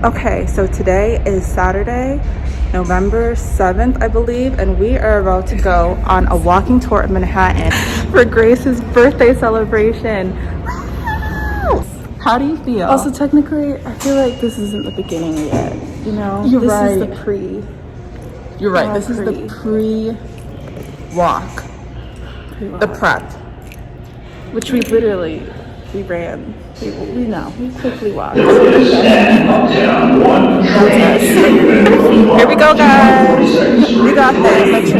Okay, so today is Saturday, November 7th, I believe, and we are about to go on a walking tour of Manhattan for Grace's birthday celebration. How do you feel? Also, technically, I feel like this isn't the beginning yet, you know? You're this right. is the pre. You're right, this is the pre-walk, the prep. Which we ran. We quickly walked. Here we go, guys. We got this.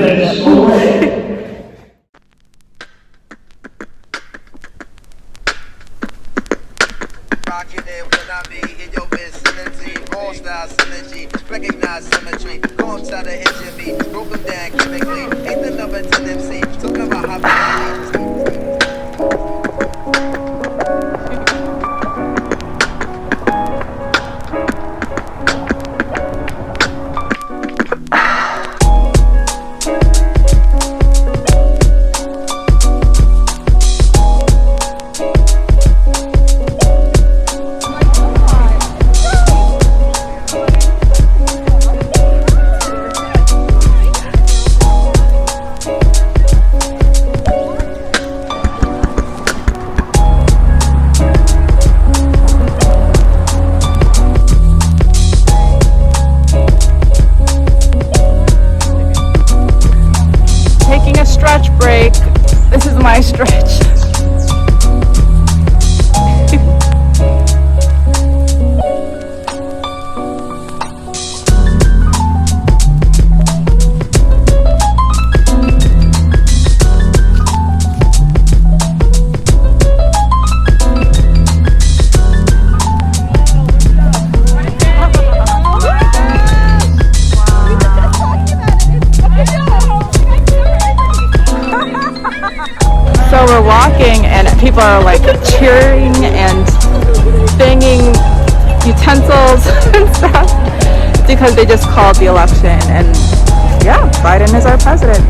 Recognize symmetry, go inside the HME, broke them down chemically. Ain't the number 10 MC, talking about how break. This is my stretch. So we're walking and people are like cheering and banging utensils and stuff because they just called the election, and yeah, Biden is our president.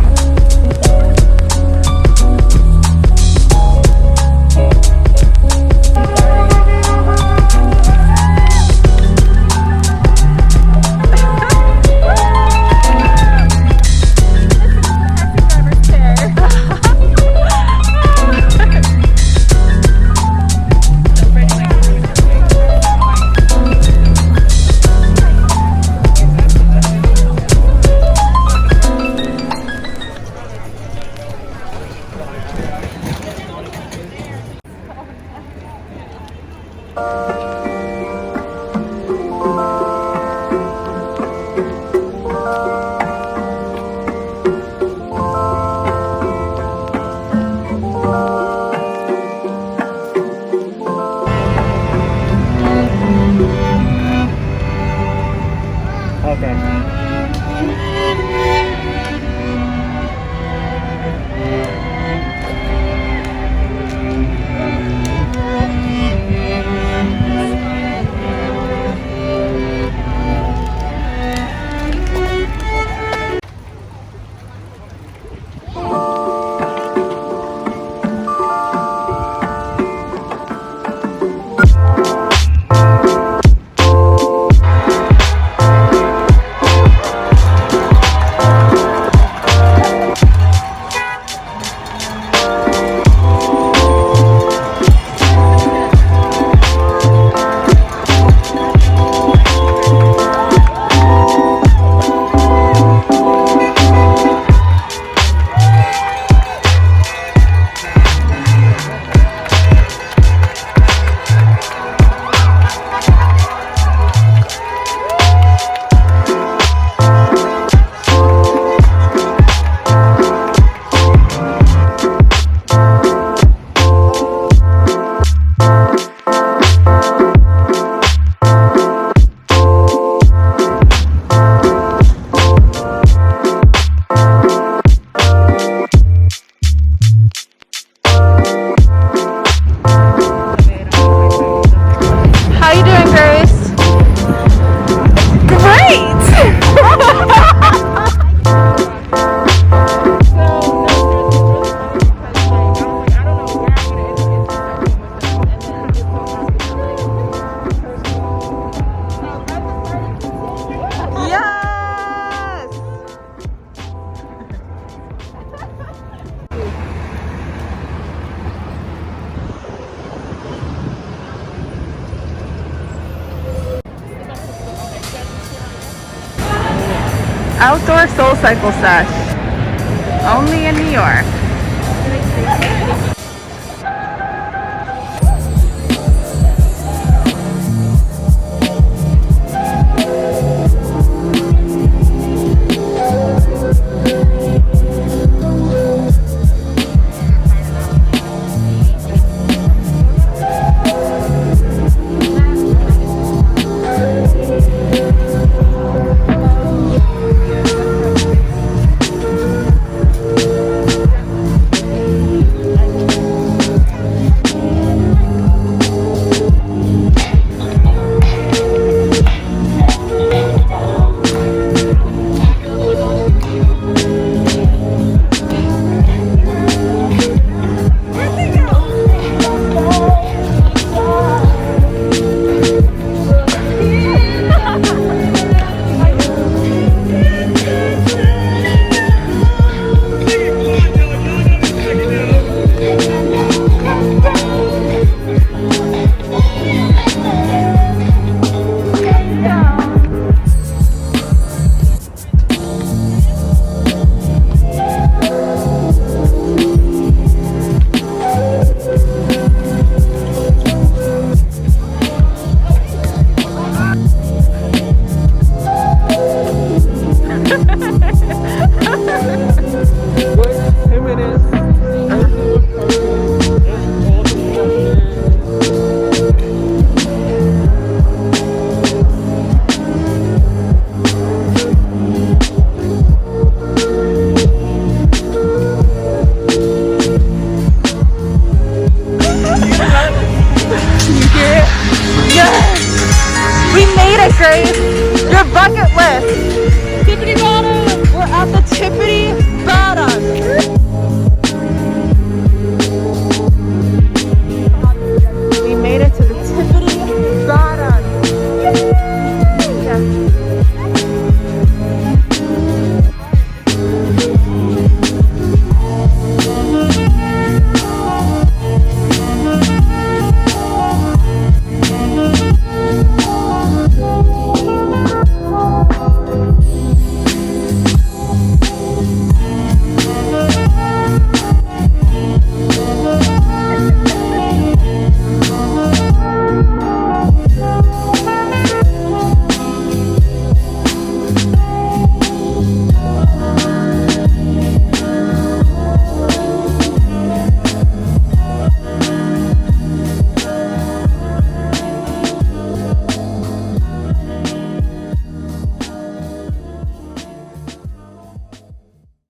Outdoor Soul Cycle Sesh. Only in New York.